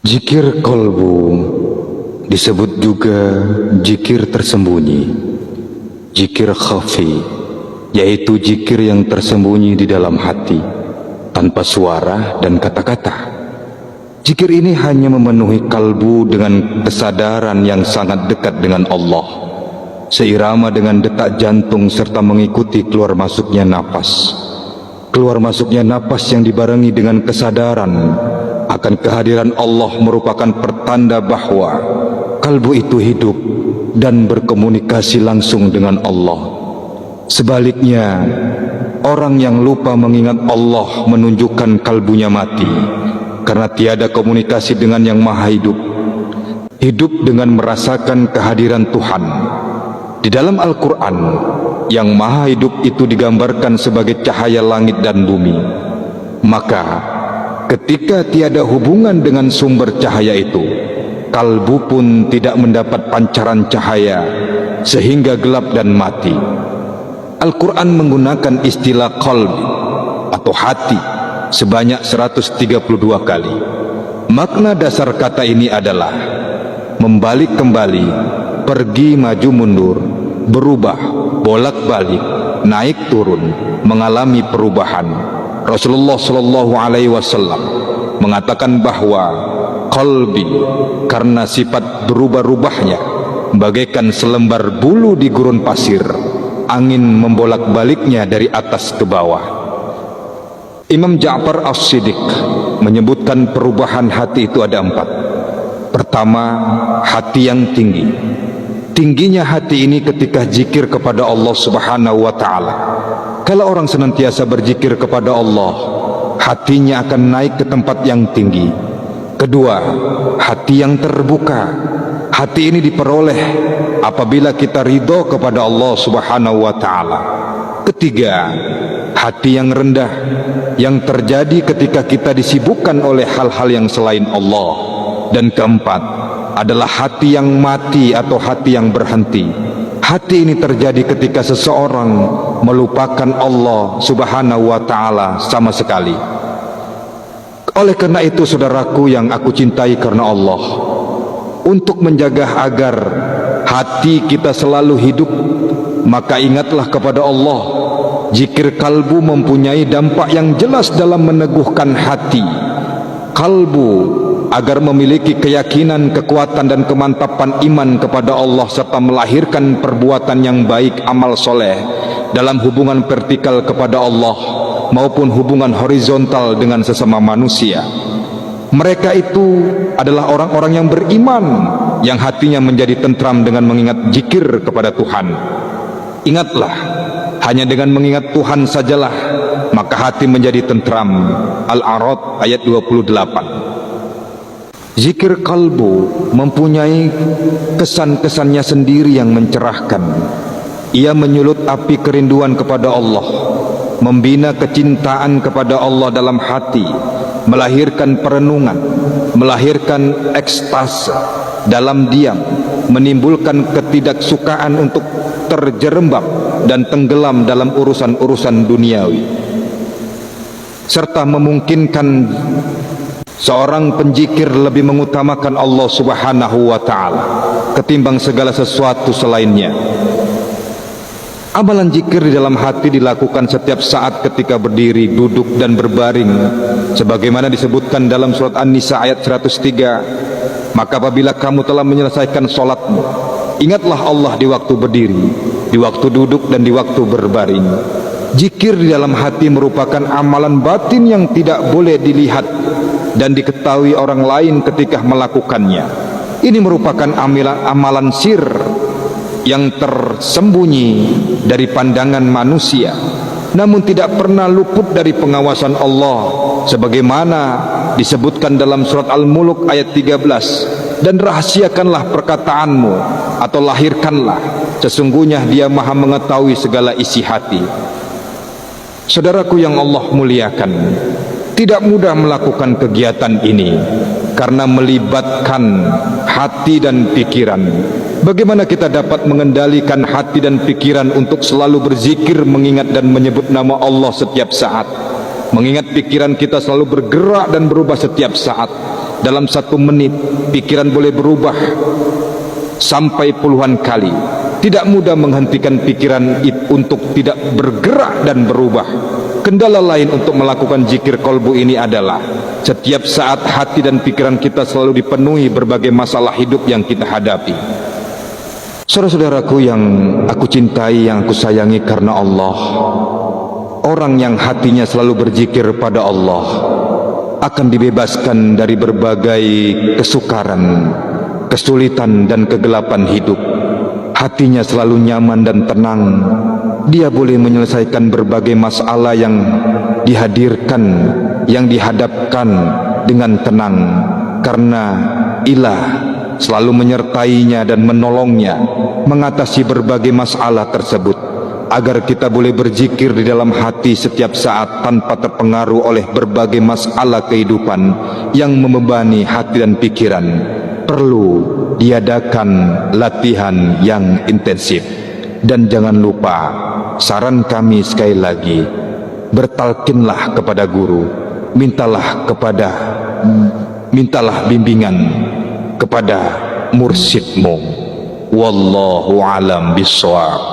Zikir kolbu disebut juga zikir tersembunyi, zikir khafi, yaitu zikir yang tersembunyi di dalam hati, tanpa suara dan kata-kata. Zikir ini hanya memenuhi kalbu dengan kesadaran yang sangat dekat dengan Allah, seirama dengan detak jantung serta mengikuti keluar masuknya napas. Keluar masuknya napas yang dibarengi dengan kesadaran akan kehadiran Allah merupakan pertanda bahwa kalbu itu hidup dan berkomunikasi langsung dengan Allah. Sebaliknya, orang yang lupa mengingat Allah menunjukkan kalbunya mati, karena tiada komunikasi dengan yang maha hidup. Hidup dengan merasakan kehadiran Tuhan. Di dalam Al-Quran, yang maha hidup itu digambarkan sebagai cahaya langit dan bumi. Maka ketika tiada hubungan dengan sumber cahaya itu, kalbu pun tidak mendapat pancaran cahaya, sehingga gelap dan mati. Al-Quran menggunakan istilah qalbi atau hati sebanyak 132 kali. Makna dasar kata ini adalah membalik kembali, pergi maju mundur, berubah, bolak-balik, naik turun, mengalami perubahan. Rasulullah Shallallahu Alaihi Wasallam mengatakan bahwa qalbi karena sifat berubah-ubahnya bagaikan selembar bulu di gurun pasir, angin membolak-baliknya dari atas ke bawah. Imam Ja'far As-Siddiq menyebutkan perubahan hati itu ada 4. Pertama, hati yang tinggi. Tingginya hati ini ketika zikir kepada Allah Subhanahu wa ta'ala. Kalau orang senantiasa berzikir kepada Allah, hatinya akan naik ke tempat yang tinggi. Kedua, hati yang terbuka. Hati ini diperoleh apabila kita ridho kepada Allah Subhanahu wa ta'ala. Ketiga, hati yang rendah, yang terjadi ketika kita disibukkan oleh hal-hal yang selain Allah. Dan keempat adalah hati yang mati atau hati yang berhenti. Hati ini terjadi ketika seseorang melupakan Allah Subhanahu wa ta'ala sama sekali. Oleh karena itu, saudaraku yang aku cintai karena Allah, untuk menjaga agar hati kita selalu hidup, maka ingatlah kepada Allah. Zikir kalbu mempunyai dampak yang jelas dalam meneguhkan hati kalbu agar memiliki keyakinan, kekuatan dan kemantapan iman kepada Allah, serta melahirkan perbuatan yang baik, amal soleh dalam hubungan vertikal kepada Allah maupun hubungan horizontal dengan sesama manusia. Mereka itu adalah orang-orang yang beriman, yang hatinya menjadi tentram dengan mengingat zikir kepada Tuhan. Ingatlah, hanya dengan mengingat Tuhan sajalah maka hati menjadi tentram. Al-A'raf ayat 28. Zikir kalbu mempunyai kesan-kesannya sendiri yang mencerahkan. Ia menyulut api kerinduan kepada Allah, membina kecintaan kepada Allah dalam hati, melahirkan perenungan, melahirkan ekstase dalam diam, menimbulkan ketidaksukaan untuk terjerembab dan tenggelam dalam urusan-urusan duniawi, serta memungkinkan seorang penzikir lebih mengutamakan Allah Subhanahu wa ta'ala ketimbang segala sesuatu selainnya. Amalan zikir di dalam hati dilakukan setiap saat ketika berdiri, duduk dan berbaring, sebagaimana disebutkan dalam surat An-Nisa ayat 103. Maka apabila kamu telah menyelesaikan sholatmu, ingatlah Allah di waktu berdiri, di waktu duduk dan di waktu berbaring. Zikir di dalam hati merupakan amalan batin yang tidak boleh dilihat dan diketahui orang lain ketika melakukannya. Ini merupakan amalan sir yang tersembunyi dari pandangan manusia, namun tidak pernah luput dari pengawasan Allah, sebagaimana disebutkan dalam surat Al-Mulk ayat 13. Dan rahasiakanlah perkataanmu atau lahirkanlah, sesungguhnya Dia maha mengetahui segala isi hati. Saudaraku yang Allah muliakan, tidak mudah melakukan kegiatan ini karena melibatkan hati dan pikiran. Bagaimana kita dapat mengendalikan hati dan pikiran untuk selalu berzikir, mengingat dan menyebut nama Allah setiap saat? Mengingat pikiran kita selalu bergerak dan berubah setiap saat. dalam 1 menit pikiran boleh berubah sampai puluhan kali. Tidak mudah menghentikan pikiran untuk tidak bergerak dan berubah. Kendala lain untuk melakukan zikir kolbu ini adalah setiap saat hati dan pikiran kita selalu dipenuhi berbagai masalah hidup yang kita hadapi. Saudara-saudaraku yang aku cintai, yang aku sayangi karena Allah, orang yang hatinya selalu berzikir pada Allah akan dibebaskan dari berbagai kesukaran, kesulitan dan kegelapan hidup. Hatinya selalu nyaman dan tenang. Dia boleh menyelesaikan berbagai masalah yang dihadirkan, yang dihadapkan dengan tenang, karena ilah selalu menyertainya dan menolongnya mengatasi berbagai masalah tersebut, agar kita boleh berzikir di dalam hati setiap saat tanpa terpengaruh oleh berbagai masalah kehidupan yang membebani hati dan pikiran. Perlu diadakan latihan yang intensif. Dan jangan lupa, saran kami sekali lagi, bertalkinlah kepada guru, mintalah bimbingan kepada mursyidmu. Wallahu alam bishawab.